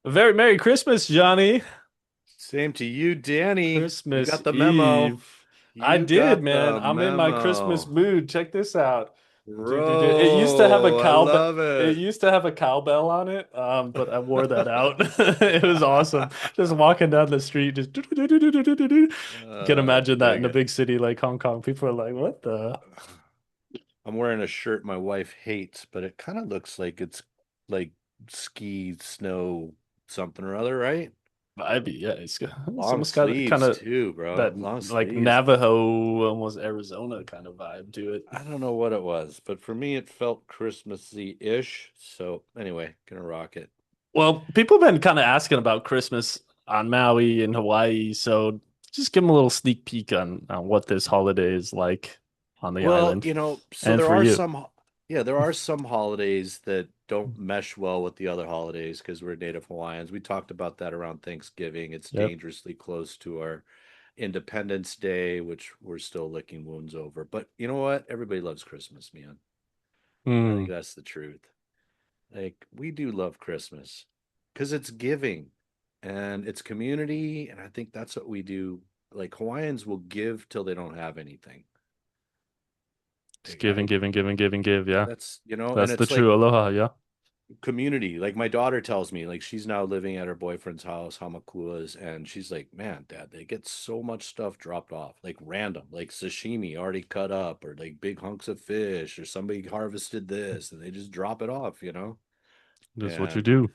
A very Merry Christmas, Johnny. Same to you, Danny. You Christmas got the memo. Eve. I You did, got man. the I'm in my Christmas memo. mood. Check this out. It used to have a Bro, I cowbell. love It it. used to have a cowbell on it, but I wore that out. It was awesome. Just walking down the street, just you can imagine that in Dig a it. big city like Hong Kong. People are like, "What the?" I'm wearing a shirt my wife hates, but it kind of looks like it's like ski, snow, something or other, right? Vibe, yeah. It's Long almost got kind sleeves of too, bro. that Long like sleeves. Navajo, almost Arizona kind of vibe to it. I don't know what it was, but for me it felt Christmassy-ish. So anyway, gonna rock it. Well, people have been kind of asking about Christmas on Maui and Hawaii, so just give them a little sneak peek on what this holiday is like on the Well, island so and there for are you. some, yeah, there are some holidays that don't mesh well with the other holidays because we're Native Hawaiians. We talked about that around Thanksgiving. It's Yep. dangerously close to our Independence Day, which we're still licking wounds over. But you know what? Everybody loves Christmas, man. I think Hmm. that's the truth. Like, we do love Christmas because it's giving and it's community. And I think that's what we do. Like, Hawaiians will give till they don't have anything. Just Like, giving, giving, giving, giving, give. Yeah. that's, and That's the it's true like aloha. Yeah. community. Like my daughter tells me, like she's now living at her boyfriend's house, Hamakua's, and she's like, man, Dad, they get so much stuff dropped off, like random, like sashimi already cut up, or like big hunks of fish, or somebody harvested this, and they just drop it off, That's what you And do.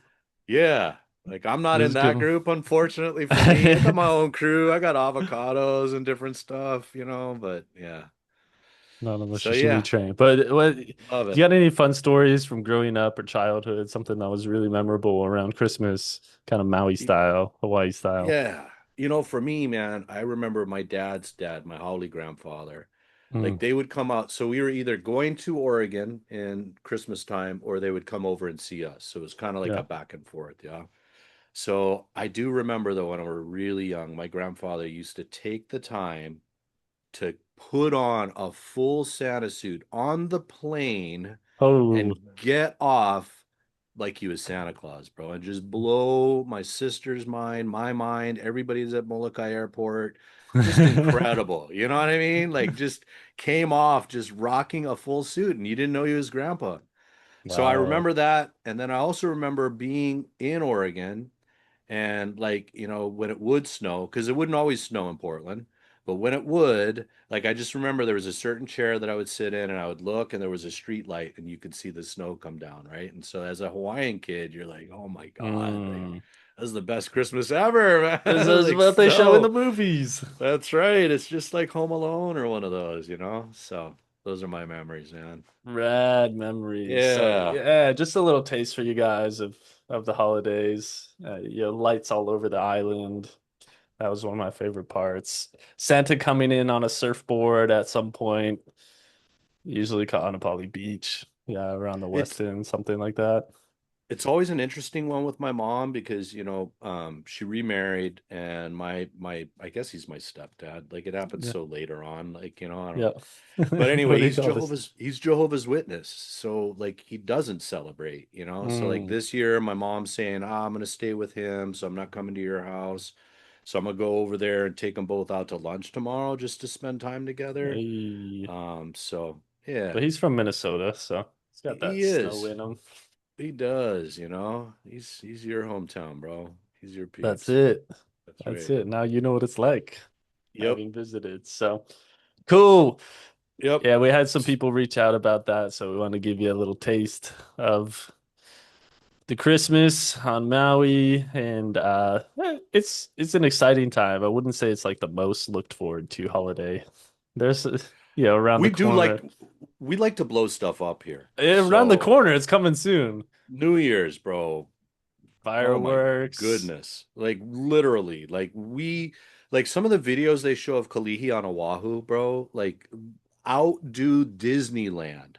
yeah, like I'm not in Just that give group, unfortunately for me. I got them. my own crew. I got avocados and different stuff, but yeah. None of us So sashimi yeah, train. But what you love it. got any fun stories from growing up or childhood? Something that was really memorable around Christmas, kind of Maui style, Hawaii style. Yeah. For me, man, I remember my dad's dad, my Holly grandfather. Mm, Like they would come out. So we were either going to Oregon in Christmas time or they would come over and see us. So it was kind of like yeah. a back and forth. Yeah. So I do remember though, when we were really young, my grandfather used to take the time to put on a full Santa suit on the plane Oh, and get off like he was Santa Claus, bro, and just blow my sister's mind, my mind, everybody's at Molokai Airport. Just incredible. You know what I mean? Like just came off just rocking a full suit and you didn't know he was grandpa. So I wow. remember that. And then I also remember being in Oregon and like, when it would snow, because it wouldn't always snow in Portland, but when it would, like I just remember there was a certain chair that I would sit in and I would look and there was a street light and you could see the snow come down, right? And so as a Hawaiian kid, you're like, oh my God, like Mm. this is the best Christmas ever, This man. is Like what they show in the snow. movies. That's right. It's just like Home Alone or one of those. So those are my memories, man. Rad memories. So Yeah. yeah, just a little taste for you guys of the holidays. Lights all over the island. That was one of my favorite parts. Santa coming in on a surfboard at some point, usually caught on a Poly Beach. Yeah, around the It's West End, something like that. it's always an interesting one with my mom because she remarried and my I guess he's my stepdad. Like it happened Yeah. so later on, like I don't Yeah. know. But What anyway, do you call this? he's Jehovah's Witness, so like he doesn't celebrate. So like Mm. this year my mom's saying, I'm gonna stay with him, so I'm not coming to your house. So I'm gonna go over there and take them both out to lunch tomorrow just to spend time together. Hey. So yeah, But he's from Minnesota, so he's got that he snow is. in him. He does. He's your hometown, bro. He's your That's peeps. it. That's That's right. it. Now you know what it's like Yep. having visited. So cool. Yep. Yeah, we had some people reach out about that, so we want to give you a little taste of the Christmas on Maui, and it's an exciting time. I wouldn't say it's like the most looked forward to holiday. There's around the We do corner. like we like to blow stuff up here. Around the So corner, it's coming soon. New Year's, bro. Oh my Fireworks. goodness. Like literally, like some of the videos they show of Kalihi on Oahu, bro, like outdo Disneyland.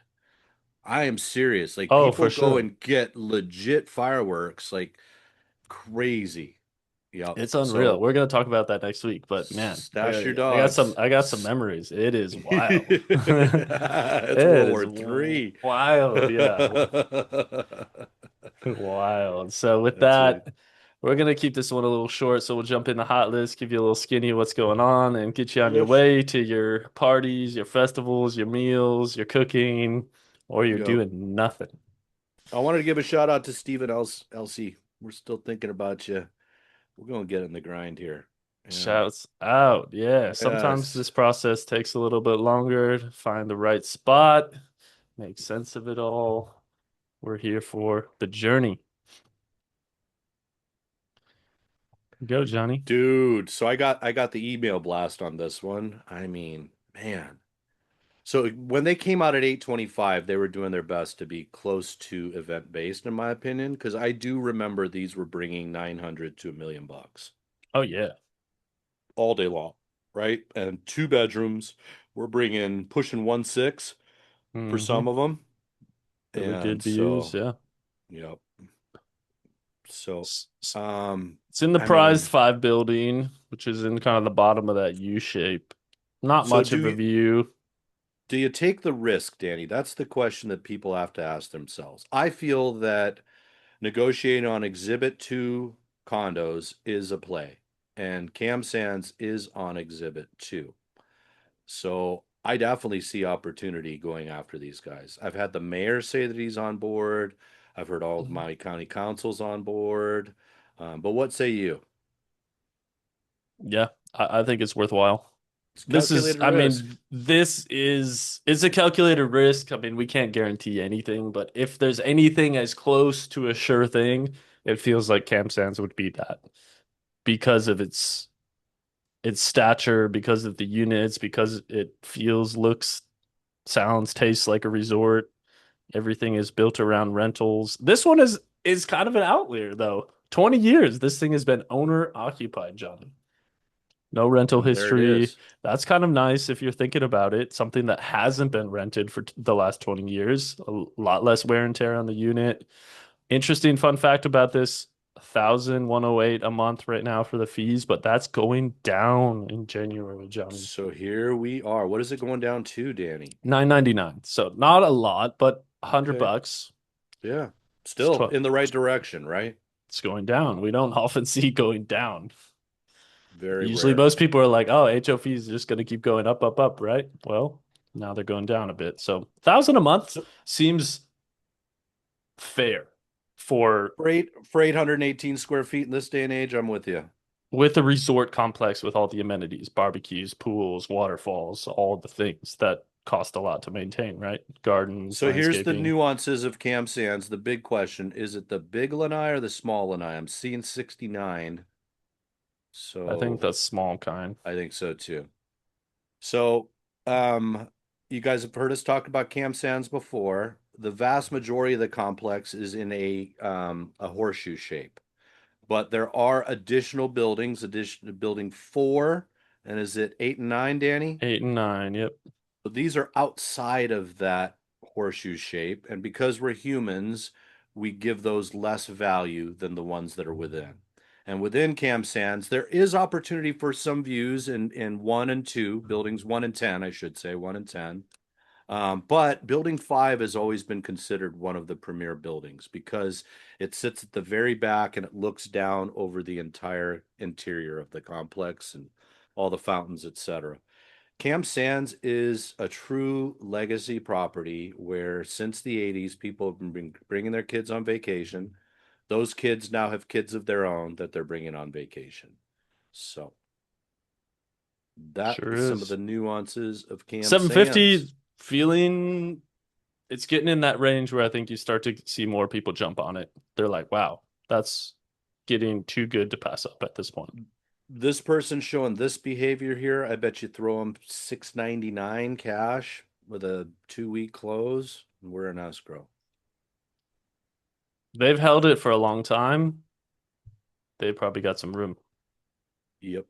I am serious. Like Oh, people for go sure. and get legit fireworks like crazy. Yep. It's unreal. So We're gonna talk about that next week, but man, stash your I got some dogs. memories. It is wild. It's It World is War III. wild, yeah. That's Wild. So with right. that. we're gonna keep this one a little short, so we'll jump in the hot list, give you a little skinny of what's going on, and get you on your Yes. way to your parties, your festivals, your meals, your cooking, or you're Yep. doing nothing. I wanted to give a shout out to Stephen LC. We're still thinking about you. We're going to get in the grind here. Yeah. Shouts out. Yeah, sometimes Yes. this process takes a little bit longer to find the right spot, make sense of it all. We're here for the journey. Go, Johnny. Dude, so I got the email blast on this one. I mean, man. So when they came out at 825, they were doing their best to be close to event based, in my opinion, because I do remember these were bringing 900 to $1 million Oh yeah. all day long, right? And two bedrooms, we're bringing pushing 1.6 for Hmm. some of them. Really And good views. so, Yeah. yep. So, S- s- um, It's in the I prized mean, five building, which is in kind of the bottom of that U shape. Not so much of a view. do you take the risk, Danny? That's the question that people have to ask themselves. I feel that negotiating on Exhibit 2 condos is a play, and Cam Sands is on Exhibit 2. So I definitely see opportunity going after these guys. I've had the mayor say that he's on board. I've heard all of my county councils on board. But what say you? Yeah, I think it's worthwhile. It's calculated I risk. mean, it's a calculated risk. I mean, we can't guarantee anything, but if there's anything as close to a sure thing, it feels like Cam Sands would be that because of its stature, because of the units, because it feels, looks, sounds, tastes like a resort. Everything is built around rentals. This one is kind of an outlier though. 20 years this thing has been owner occupied, Johnny. No rental And there it history. is. That's kind of nice if you're thinking about it. Something that hasn't been rented for the last 20 years. A lot less wear and tear on the unit. Interesting fun fact about this, 1,108 a month right now for the fees, but that's going down in January, Johnny. So here we are. What is it going down to, Danny? 999. So not a lot, but 100 Okay. bucks. Yeah. It's, Still tw in the right direction, right? it's going down. We don't often see going down. Very Usually rare. most people are like, oh, HOF is just going to keep going up, up, up, right? Well, now they're going down a bit. So 1,000 a month So seems fair for for 818 square feet in this day and age, I'm with you. with a resort complex with all the amenities, barbecues, pools, waterfalls, all the things that cost a lot to maintain, right? Gardens, So here's the landscaping. nuances of Cam Sands. The big question, is it the big lanai or the small lanai? I'm seeing 69. I think So that's small kind. I think so too. So um you guys have heard us talk about Cam Sands before. The vast majority of the complex is in a horseshoe shape. But there are additional buildings, addition to building 4, and is it 8 and 9, Danny? 8 and 9. Yep. But these are outside of that horseshoe shape, and because we're humans, we give those less value than the ones that are within. And within Cam Sands, there is opportunity for some views in 1 and 2, buildings 1 and 10, I should say, 1 and 10. But Building 5 has always been considered one of the premier buildings because it sits at the very back and it looks down over the entire interior of the complex and all the fountains, etc. Camp Sands is a true legacy property where since the 80s, people have been bringing their kids on vacation. Those kids now have kids of their own that they're bringing on vacation. So that Sure is some of is. the nuances of Camp Sands. 750 feeling it's getting in that range where I think you start to see more people jump on it. They're like, wow, that's getting too good to pass up at this point. This person showing this behavior here, I bet you throw them 699 cash with a 2 week close. We're in escrow. They've held it for a long time. They probably got some room. Yep.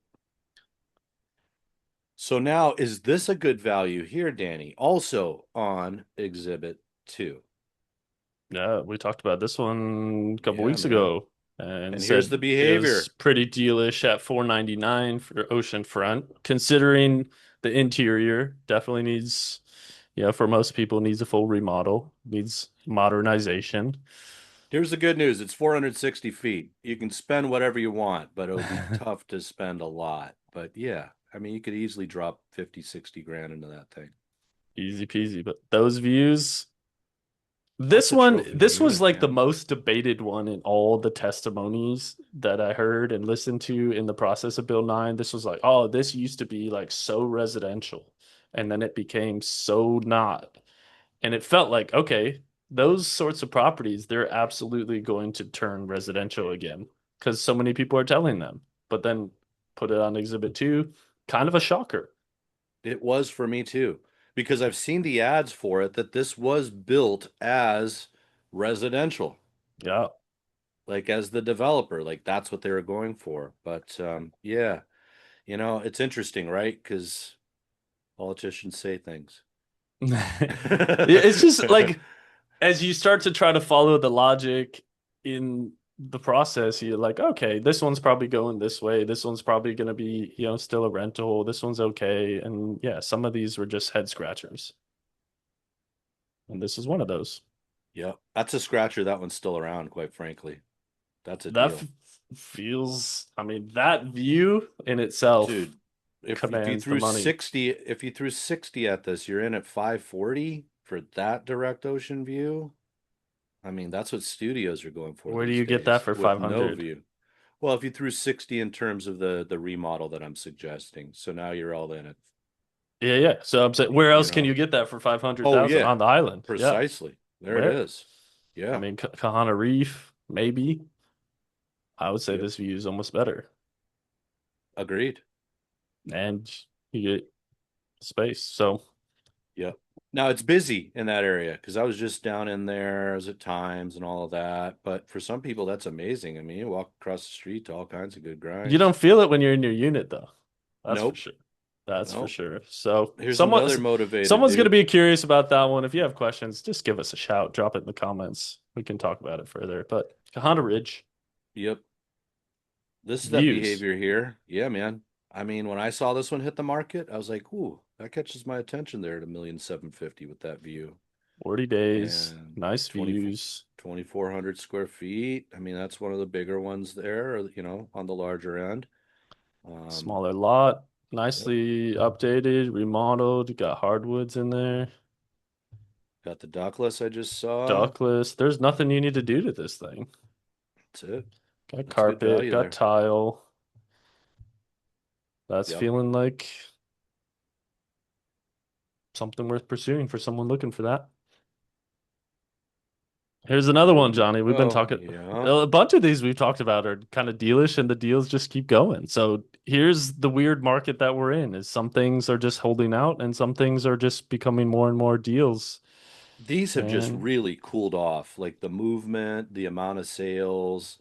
So now, is this a good value here, Danny? Also on Exhibit 2. Yeah, we talked about this one a couple Yeah, weeks man. ago and And here's the said it was behavior. pretty dealish at 499 for oceanfront. Considering the interior definitely needs, for most people needs a full remodel, needs modernization. Here's the good news. It's 460 feet. You can spend whatever you want, but it'll be tough to spend a lot. But yeah, I mean, you could easily drop 50, 60 grand into that thing. Easy peasy. But those views, That's a trophy this was unit, like the man. most debated one in all the testimonies that I heard and listened to in the process of Bill 9. This was like, oh, this used to be like so residential, and then it became so not. And it felt like, okay, those sorts of properties, they're absolutely going to turn residential again because so many people are telling them. But then put it on Exhibit 2, kind of a shocker. It was for me too, because I've seen the ads for it that this was built as residential, Yeah. like as the developer, like that's what they were going for. But yeah, it's interesting, right? Because politicians say things. It's just like as you start to try to follow the logic in the process, you're like, okay, this one's probably going this way. This one's probably going to be, still a rental. This one's okay. And yeah, some of these were just head scratchers. And this is one of those. Yeah, that's a scratcher. That one's still around, quite frankly. That's a That deal. feels, I mean, that view in itself Dude, if you commands the threw money. 60, if you threw 60 at this, you're in at 540 for that direct ocean view. I mean, that's what studios are going for Where do these you get that days for with no 500? view. Well, if you threw 60 in terms of the remodel that I'm suggesting, so now you're all in it, Yeah, yeah. So I'm saying, where you else can know. you get that for Oh 500,000 yeah, on the island? Yeah. precisely. There it Where? is. I Yeah. mean, Kahana Reef, maybe. I would say Yep. this view is almost better. Agreed. And you get space. So Yep. Now it's busy in that area because I was just down in there as at times and all of that. But for some people, that's amazing. I mean, you walk across the street to all kinds of good you grinds. don't feel it when you're in your unit, though. That's for Nope. sure. That's for Nope. sure. So Here's another motivated someone's going to dude. be curious about that one. If you have questions, just give us a shout. Drop it in the comments. We can talk about it further. But Kahana Ridge Yep. This is that views, behavior here. Yeah, man. I mean, when I saw this one hit the market, I was like, ooh, that catches my attention there at 1,750,000 with that view. 40 days, And nice 24 views, 2,400 square feet. I mean, that's one of the bigger ones there, on the larger end. Um, smaller lot, yep. nicely updated, remodeled. You got hardwoods in there, Got the Douglas I just saw. ductless. There's nothing you need to do to this thing. That's it. Got That's good carpet, value got there. tile. That's Yep. feeling like something worth pursuing for someone looking for that. Here's another There one, we Johnny. We've been go. talking Yeah. a bunch of these we've talked about are kind of dealish and the deals just keep going. So here's the weird market that we're in is some things are just holding out and some things are just becoming more and more deals. These have just And really cooled off. Like the movement, the amount of sales,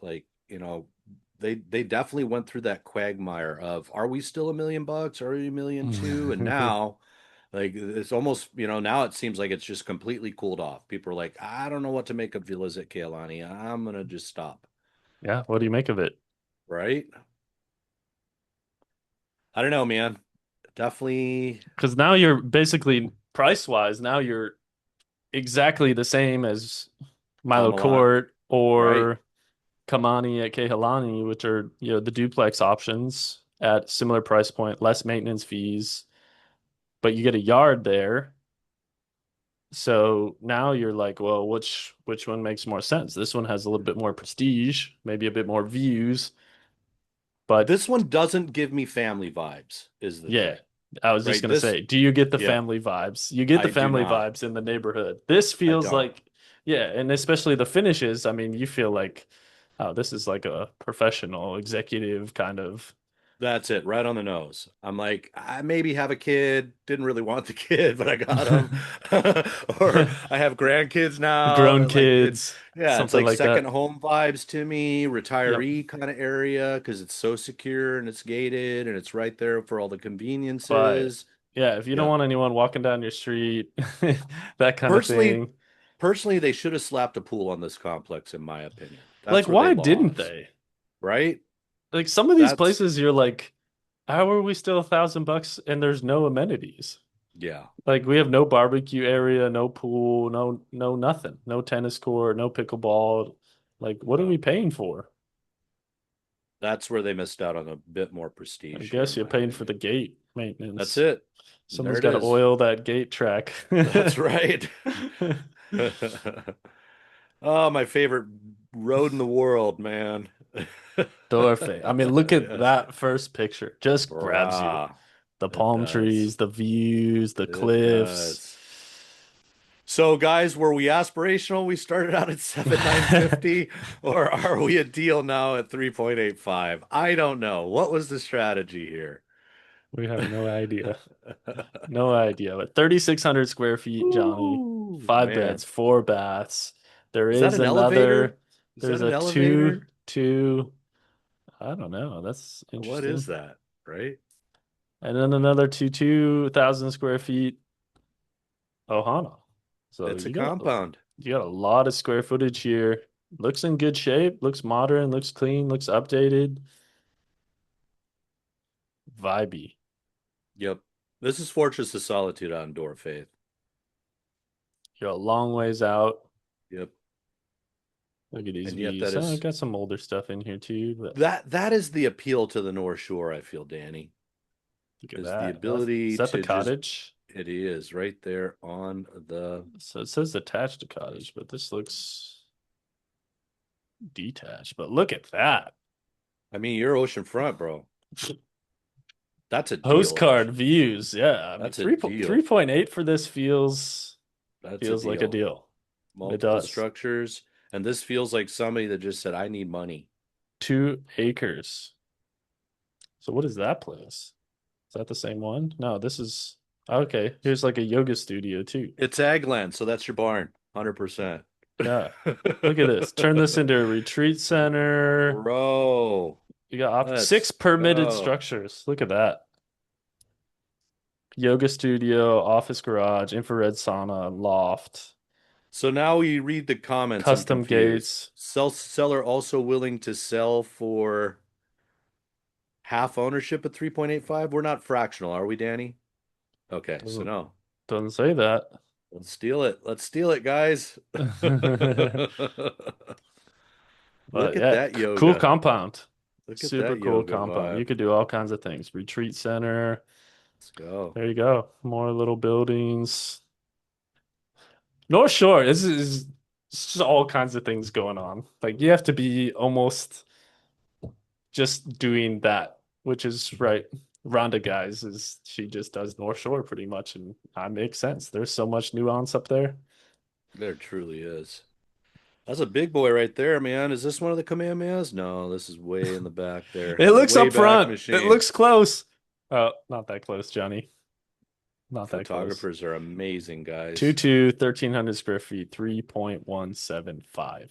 they definitely went through that quagmire of are we still $1 million? Are we 1,200,000? And now like it's almost, now it seems like it's just completely cooled off. People are like, I don't know what to make of villas at Kealani. I'm gonna just stop. yeah, what do you make of it? Right? I don't know, man. Definitely Because now you're basically price wise, now you're exactly the same as Milo Kamalat, Court right? or Kamani at Kehalani, which are, the duplex options at similar price point, less maintenance fees, but you get a yard there. So now you're like, well, which one makes more sense? This one has a little bit more prestige, maybe a bit more views, but This one doesn't give me family vibes, is the yeah, thing, I was just right? gonna say, do you get the Yeah, family vibes? You get the I do family not. vibes in the neighborhood. This I feels don't. like, yeah, and especially the finishes. I mean, you feel like, oh, this is like a professional executive kind of That's it, right on the nose. I'm like, I maybe have a kid, didn't really want the kid, but I got him. Or I have grandkids now. grown Like kids, yeah, it's something like like second that. home vibes to me, Yep. retiree kind of area because it's so secure and it's gated and it's right there for all the But conveniences. yeah, if you don't Yeah. want anyone walking down your street, that kind of Personally, thing. personally, they should have slapped a pool on this complex, in my opinion. Like, That's where they why didn't lost, they? right? Like some of these That's places, you're like, how are we still $1,000 and there's no amenities? yeah. Like we have no barbecue area, no pool, no nothing, no tennis court, no pickleball. Like, what are we Well, paying for? that's where they missed out on a bit more I prestige here, guess in you're my paying for the opinion. gate That's maintenance. it. There Someone's it got to is. oil that gate track. That's right. Oh, my favorite road in the world, man. Dorfe. I mean, look at Yes. that first picture. Just grabs you. Brah. The It palm does. trees, the views, the It cliffs. does. So, guys, were we aspirational? We started out at 7,950, or are we a deal now at 3.85? I don't know. What was the strategy here? We have no idea. No idea. But 3,600 square feet, Johnny. Ooh, Five beds, man. four baths. There Is that is an elevator? another, Is that there's an a two, elevator? two, I don't know. That's What is interesting. that? Right? And then another 2,000 square feet Ohana. So It's a compound. you got a lot of square footage here. Looks in good shape, looks modern, looks clean, looks updated, vibey. Yep. This is Fortress of Solitude on Door Faith. You're a long ways out. Yep. Look at these And yet views. I got some older stuff in here too, but that is the appeal to the North Shore, I feel, Danny, look at is the that. Is ability that the to just cottage? it is right there on the So it says attached to cottage, but this looks detached. But look at that. I mean, you're oceanfront, bro. That's a deal, Postcard ocean. views. Yeah. I mean, That's a 3 deal. 3.8 for this That's a feels like a deal. deal. It Multiple does. structures. And this feels like somebody that just said, I need money. 2 acres. So what is that place? Is that the same one? No, this is okay. Here's like a yoga studio too. It's Agland, so that's your barn. 100%. Yeah. Look at this. Turn this into a retreat center. Bro, You got let's six permitted go. structures. Look at that. Yoga studio, office garage, infrared sauna, loft, So now we read the comments. I'm custom confused. gates. Seller also willing to sell for half ownership at 3.85. We're not fractional, are we, Danny? Okay, so Doesn't no. doesn't say that. Let's steal it. Let's steal it, guys. Look But at yeah, that cool yoga. compound. Look at Super that cool yoga compound. You vibe. could do all kinds of things. Retreat center. Let's go. There you go. More little buildings. North Shore, this is just all kinds of things going on. Like you have to be almost just doing that, which is right. Rhonda guys is she just does North Shore pretty much, and that makes sense. There's so much nuance up there. There truly is. That's a big boy right there, man. Is this one of the Kamehamehas? No, this is way in the back there. It The looks way up back front. It machine. looks close. Oh, not that close, Johnny. Not that close. Photographers are amazing, guys. 1,300 square feet, 3.175.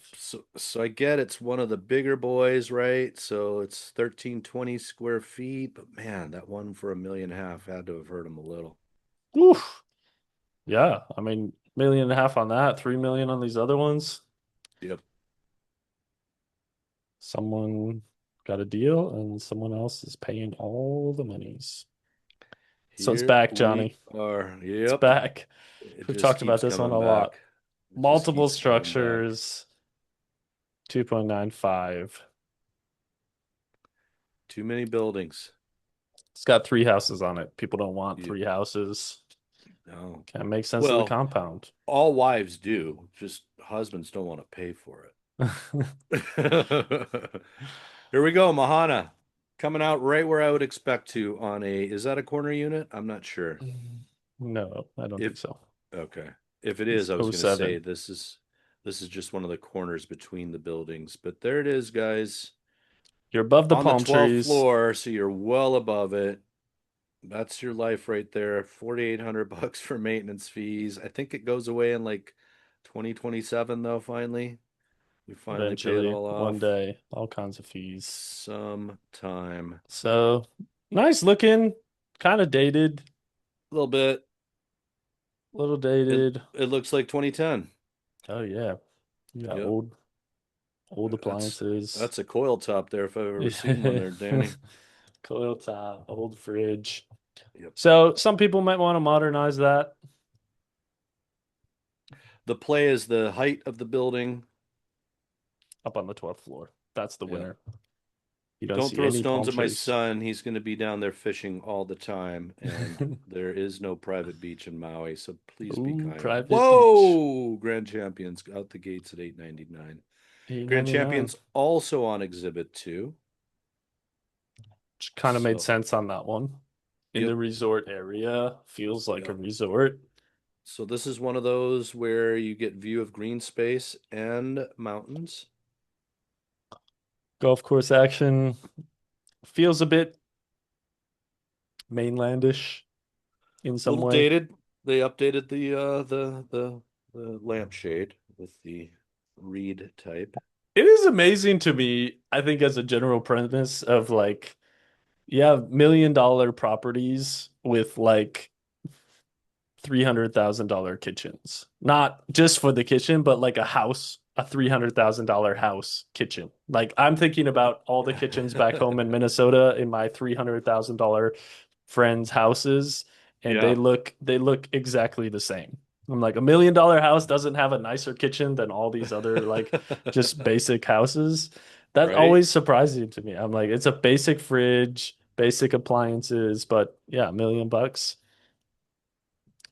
So I get it's one of the bigger boys, right? So it's 1320 square feet, but man, that one for 1.5 million had to have hurt him a little. Oof. Yeah, I mean, 1.5 million on that, 3 million on these other ones. Yep. Someone got a deal and someone else is paying all the monies. So it's Here back, we Johnny. are. It's Yep. back. It We've just talked about keeps this one coming a lot. back. It just Multiple keeps coming back. structures, 2.95. Too many buildings. It's got three houses on it. People don't want You, three houses. no. Can't make sense of the Well, compound. all wives do, just husbands don't want to pay for it. Here we go, Mahana. Coming out right where I would expect to on is that a corner unit? I'm not sure. No, I don't think If so. okay. If it It's is, I was oh going to say 07. this is just one of the corners between the buildings, but there it is, guys. You're above the On the palm 12th trees. floor, so you're well above it. That's your life right there. 4,800 bucks for maintenance fees. I think it goes away in like 2027 though, finally. We finally pay it Eventually, all one off day, all kinds of fees. sometime. So nice looking, kind of dated, A little bit. little It dated. it looks like 2010. Oh yeah, yeah, Yep. old That's appliances. that's a coil top there if I've ever seen one there, Danny. Coil top, old fridge. Yep. So some people might want to modernize that. The play is the height of the building up on the 12th floor. That's the Yeah. winner. You don't Don't see throw any stones palm at my trees. son. He's going to be down there fishing all the time, and there is no private beach in Maui, so please be Ooh, kind. private beach. Whoa! Grand Champions out the gates at 8.99. Grand 8.99. Champions also on exhibit 2. Which kind of made So, sense on that one. In the yep. resort area, feels like a Yep. resort. So this is one of those where you get view of green space and mountains. Golf course action feels a bit mainlandish in some Little way. dated. They updated the lampshade with the reed type. It is amazing to me, I think, as a general premise of like, yeah, $1 million properties with like $300,000 kitchens. Not just for the kitchen, but like a house, a $300,000 house kitchen. Like I'm thinking about all the kitchens back home in Minnesota in my $300,000 friends' houses, and they Yeah. look exactly the same. I'm like $1 million house doesn't have a nicer kitchen than all these other like just basic houses. That's Right? always surprising to me. I'm like, it's a basic fridge, basic appliances, but yeah, $1 million.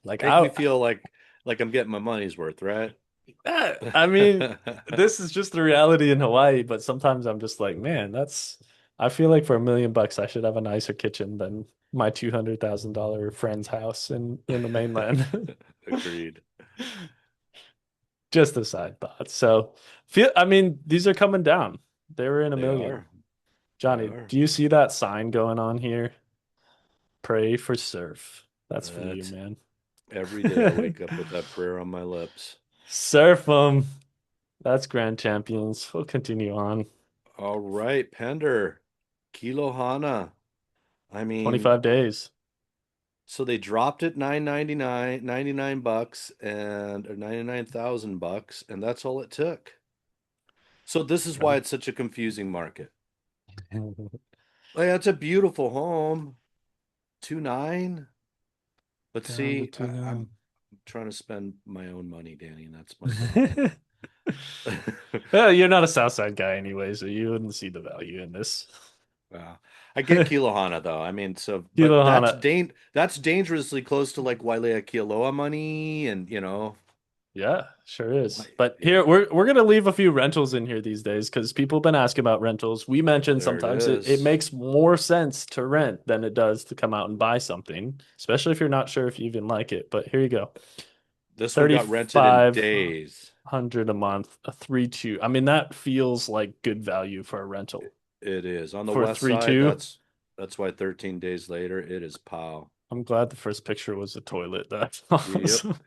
Like Make me feel like I'm getting my money's worth, right? I mean, this is just the reality in Hawaii, but sometimes I'm just like, man, I feel like for $1 million, I should have a nicer kitchen than my $200,000 friend's house in the mainland. Agreed. Just a side thought. So, I mean, these are coming down. They were in a They million. are. They Johnny, are. do you see that sign going on here? Pray for surf. That's for you, That's man. every day I wake up with that prayer on my lips. Surf them. That's grand champions. We'll continue on. All right, Pender. Kilohana. I mean, 25 days. so they dropped it 9.99, 99 bucks and or 99,000 bucks, and that's all it took. So this is why Right. it's such a confusing market. Like that's a beautiful home. 2.9. But Down to see, two I'm nine. trying to spend my own money, Danny, and that's my problem. Well, you're not a Southside guy anyway, so you wouldn't see the value in this. Wow. I get Kilohana though. I mean, so but Kilohana. that's dangerously close to like Wailea Kialoa money and Yeah, sure is. why But yeah, here we're gonna leave a few rentals in here these days because people have been asking about rentals. We mentioned there it sometimes it is. makes more sense to rent than it does to come out and buy something, especially if you're not sure if you even like it. But here you go. This one got rented in 3,500 a month, a 3-2. I mean, that feels like good value for a rental. It is. On the For west side, 3-2, that's why 13 days later it is pow. I'm glad the first picture was a toilet. That's Yep. awesome.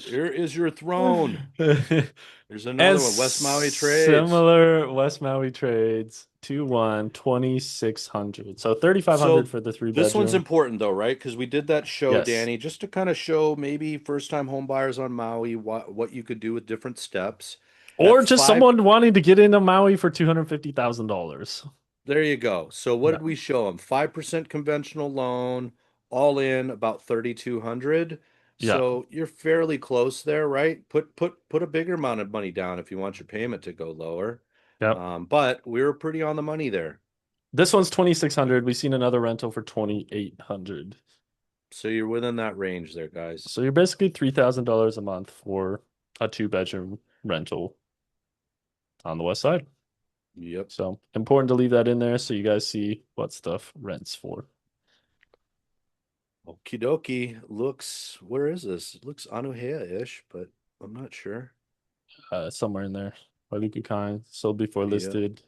Here is your throne. There's And another one. West Maui Trades. similar West Maui trades 2-1, 2,600. So 3,500 So for the three this one's bedroom. important though, right? Because we did that show, Yes. Danny, just to kind of show maybe first time home buyers on Maui what you could do with different steps. At Or just five, someone wanting to get into Maui for $250,000. there you go. So what Yeah. did we show them? 5% conventional loan, all in about 3,200. Yeah. So you're fairly close there, right? Put a bigger amount of money down if you want your payment to go lower. Yep. But we were pretty on the money there. This one's 2,600. We've seen another rental for 2,800. So you're within that range there, guys. So you're basically $3,000 a month for a two-bedroom rental on the west side. Yep. So important to leave that in there so you guys see what stuff rents for. Okie dokie. Where is this? It looks Anuhea-ish, but I'm not sure. Somewhere in there. Waluku Kind, sold before Yeah, listed.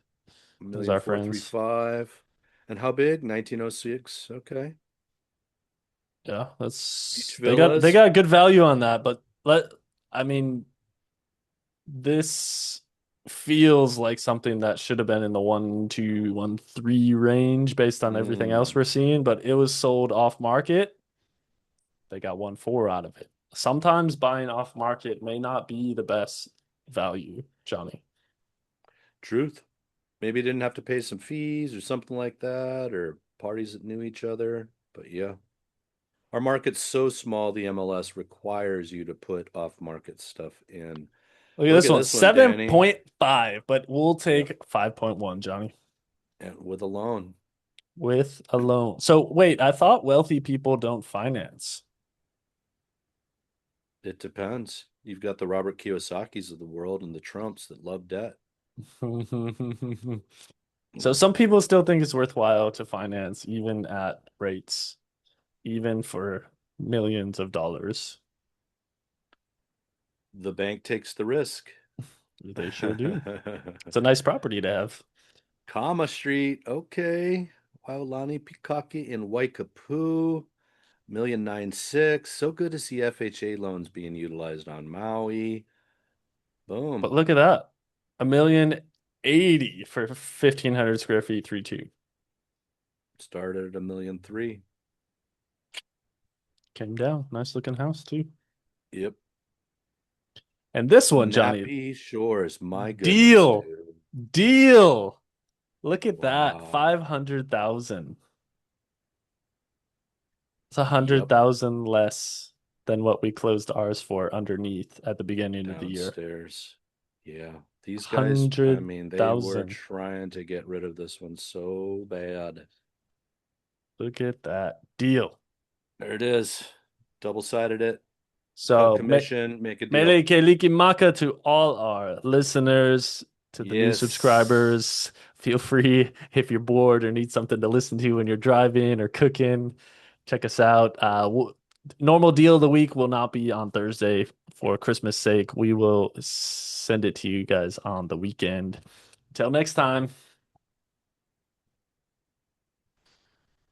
Those million are four three friends. five. And how big? 1906. Okay. Yeah, Beach that's they villas. got good value on that, but I mean this feels like something that should have been in the 1.2, 1.3 range based on everything else Mm, we're seeing, but it was sold off market. They got 1.4 out of it. Sometimes buying off market may not be the best value, Johnny. truth. Maybe didn't have to pay some fees or something like that, or parties that knew each other. But yeah, our market's so small, the MLS requires you to put off-market stuff in. Look at Look this at one, this one, Danny. 7.5, but we'll Yep. take 5.1, Johnny, And with a loan. with a loan. So wait, I thought wealthy people don't finance. It depends. You've got the Robert Kiyosaki's of the world and the Trumps that love debt. So some people still think it's worthwhile to finance even at rates, even for millions of dollars. The bank takes the risk. They sure do. It's a nice property to have. Kama Street, okay. Waolani Pikaki in Waikapu, 1,996,000. So good to see FHA loans being utilized on Maui. But Boom. look at that. 1,080,000 for 1,500 square feet, 3-2. Started at 1,000,003. Came down. Nice looking house too. Yep. And this one, Johnny, Nappy Shores. My goodness, deal. dude. Deal. Look at that. Wow. 500,000. It's a hundred Yep. thousand less than what we closed ours for underneath at the beginning of the year. Downstairs. Yeah. These guys, I Hundred mean, they were thousand. trying to get rid of this one so bad. Look at that deal. There it is. Double-sided it. Cut So commission, make a Mele deal. Keliki Maka to all our listeners, to the new Yes. subscribers. Feel free if you're bored or need something to listen to when you're driving or cooking. Check us out. Normal deal of the week will not be on Thursday for Christmas sake. We will send it to you guys on the weekend. Until next time.